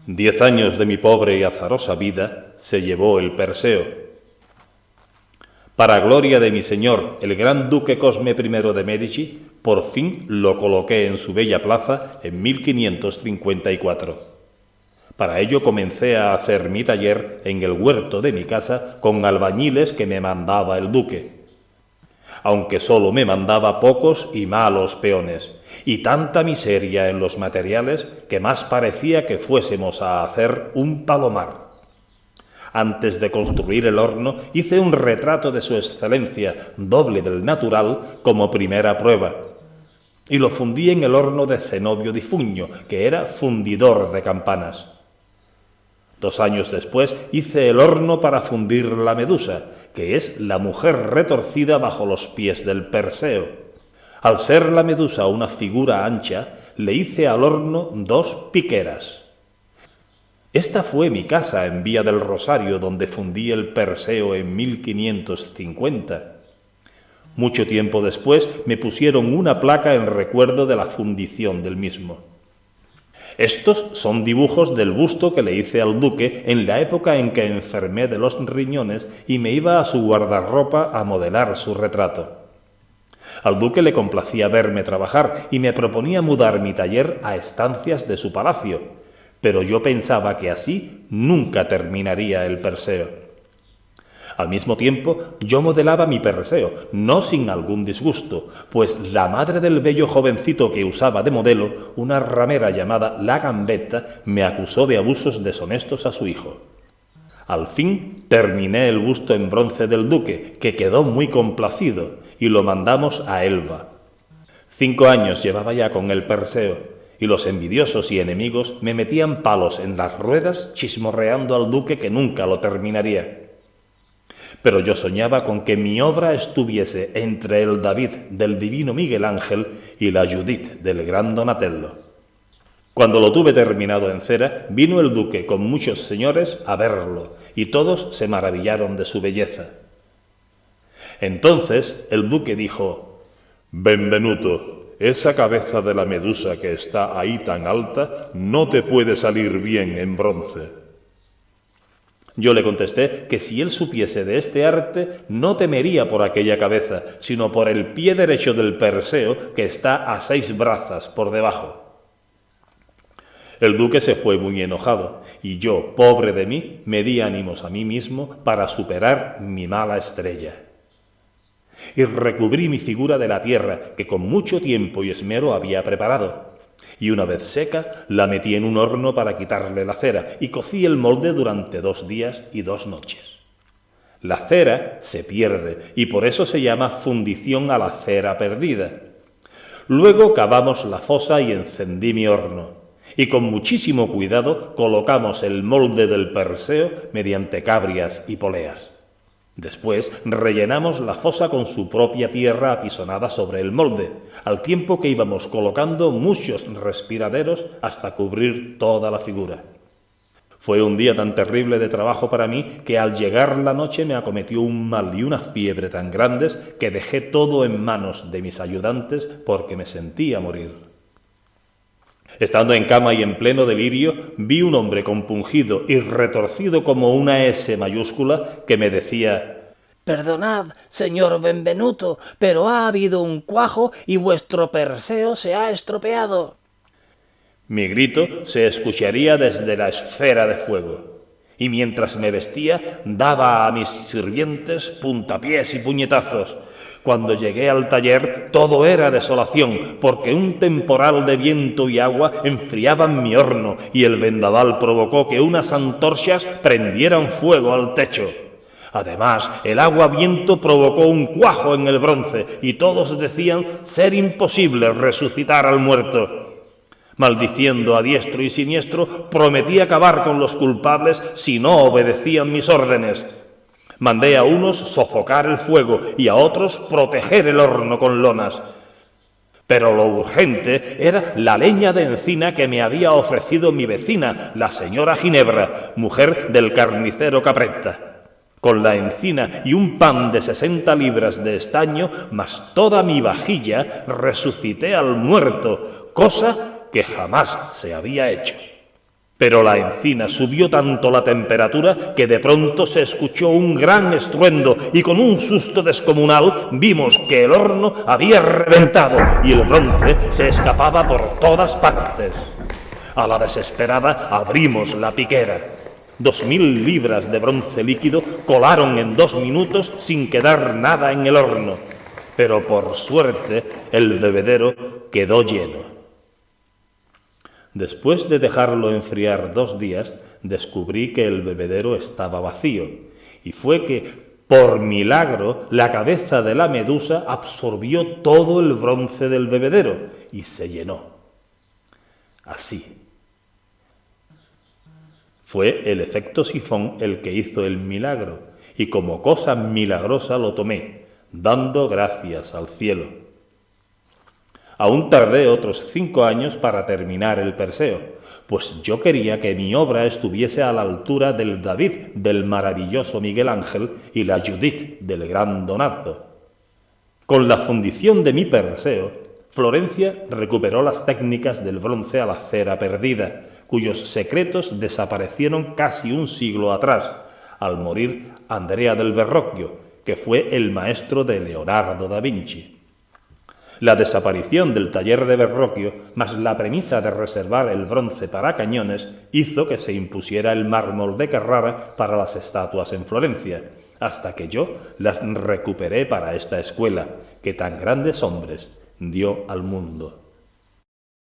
10 años de mi pobre y azarosa vida se llevó el Perseo. Para gloria de mi señor, el gran duque Cosme I de Médici, por fin lo coloqué en su bella plaza en 1554. Para ello comencé a hacer mi taller en el huerto de mi casa con albañiles que me mandaba el duque, aunque solo me mandaba pocos y malos peones, y tanta miseria en los materiales que más parecía que fuésemos a hacer un palomar. Antes de construir el horno hice un retrato de su excelencia, doble del natural, como primera prueba, y lo fundí en el horno de Zenobio di Fugno, que era fundidor de campanas. 2 años después hice el horno para fundir la Medusa, que es la mujer retorcida bajo los pies del Perseo. Al ser la Medusa una figura ancha, le hice al horno 2 piqueras. Esta fue mi casa en Vía del Rosario, donde fundí el Perseo en 1550. Mucho tiempo después me pusieron una placa en recuerdo de la fundición del mismo. Estos son dibujos del busto que le hice al duque en la época en que enfermé de los riñones y me iba a su guardarropa a modelar su retrato. Al duque le complacía verme trabajar y me proponía mudar mi taller a estancias de su palacio, pero yo pensaba que así nunca terminaría el Perseo. Al mismo tiempo, yo modelaba mi Perseo, no sin algún disgusto, pues la madre del bello jovencito que usaba de modelo, una ramera llamada La Gambetta, me acusó de abusos deshonestos a su hijo. Al fin terminé el busto en bronce del duque, que quedó muy complacido, y lo mandamos a Elba. 5 años llevaba ya con el Perseo, y los envidiosos y enemigos me metían palos en las ruedas chismorreando al duque que nunca lo terminaría. Pero yo soñaba con que mi obra estuviese entre el David del divino Miguel Ángel y la Judith del gran Donatello. Cuando lo tuve terminado en cera, vino el duque con muchos señores a verlo, y todos se maravillaron de su belleza. Entonces el duque dijo: «Benvenuto, esa cabeza de la Medusa que está ahí tan alta no te puede salir bien en bronce». Yo le contesté que si él supiese de este arte, no temería por aquella cabeza, sino por el pie derecho del Perseo, que está a 6 brazas por debajo. El duque se fue muy enojado, y yo, pobre de mí, me di ánimos a mí mismo para superar mi mala estrella. Y recubrí mi figura de la tierra, que con mucho tiempo y esmero había preparado. Y una vez seca, la metí en un horno para quitarle la cera y cocí el molde durante 2 días y 2 noches. La cera se pierde y por eso se llama fundición a la cera perdida. Luego cavamos la fosa y encendí mi horno. Y con muchísimo cuidado colocamos el molde del Perseo mediante cabrias y poleas. Después rellenamos la fosa con su propia tierra apisonada sobre el molde, al tiempo que íbamos colocando muchos respiraderos hasta cubrir toda la figura. Fue un día tan terrible de trabajo para mí que al llegar la noche me acometió un mal y una fiebre tan grandes que dejé todo en manos de mis ayudantes porque me sentía morir. Estando en cama y en pleno delirio, vi un hombre compungido y retorcido como una S mayúscula que me decía: «Perdonad, señor Benvenuto, pero ha habido un cuajo y vuestro Perseo se ha estropeado». Mi grito se escucharía desde la esfera de fuego, y mientras me vestía daba a mis sirvientes puntapiés y puñetazos. Cuando llegué al taller todo era desolación, porque un temporal de viento y agua enfriaban mi horno y el vendaval provocó que unas antorchas prendieran fuego al techo. Además, el agua-viento provocó un cuajo en el bronce y todos decían ser imposible resucitar al muerto. Maldiciendo a diestro y siniestro, prometí acabar con los culpables si no obedecían mis órdenes. Mandé a unos sofocar el fuego y a otros proteger el horno con lonas. Pero lo urgente era la leña de encina que me había ofrecido mi vecina, la señora Ginebra, mujer del carnicero Capretta. Con la encina y un pan de 60 libras de estaño, más toda mi vajilla, resucité al muerto, cosa que jamás se había hecho. Pero la encina subió tanto la temperatura que de pronto se escuchó un gran estruendo y con un susto descomunal vimos que el horno había reventado y el bronce se escapaba por todas partes. A la desesperada abrimos la piquera. 2000 libras de bronce líquido colaron en 2 minutos sin quedar nada en el horno. Pero por suerte el bebedero quedó lleno. Después de dejarlo enfriar 2 días, descubrí que el bebedero estaba vacío, y fue que, por milagro, la cabeza de la medusa absorbió todo el bronce del bebedero y se llenó. Así. Fue el efecto sifón el que hizo el milagro, y como cosa milagrosa lo tomé, dando gracias al cielo. Aún tardé otros 5 años para terminar el Perseo, pues yo quería que mi obra estuviese a la altura del David del maravilloso Miguel Ángel y la Judith del gran Donato. Con la fundición de mi Perseo, Florencia recuperó las técnicas del bronce a la cera perdida, cuyos secretos desaparecieron casi un siglo atrás, al morir Andrea del Verrocchio, que fue el maestro de Leonardo da Vinci. La desaparición del taller de Verrocchio, más la premisa de reservar el bronce para cañones, hizo que se impusiera el mármol de Carrara para las estatuas en Florencia, hasta que yo las recuperé para esta escuela, que tan grandes hombres dio al mundo.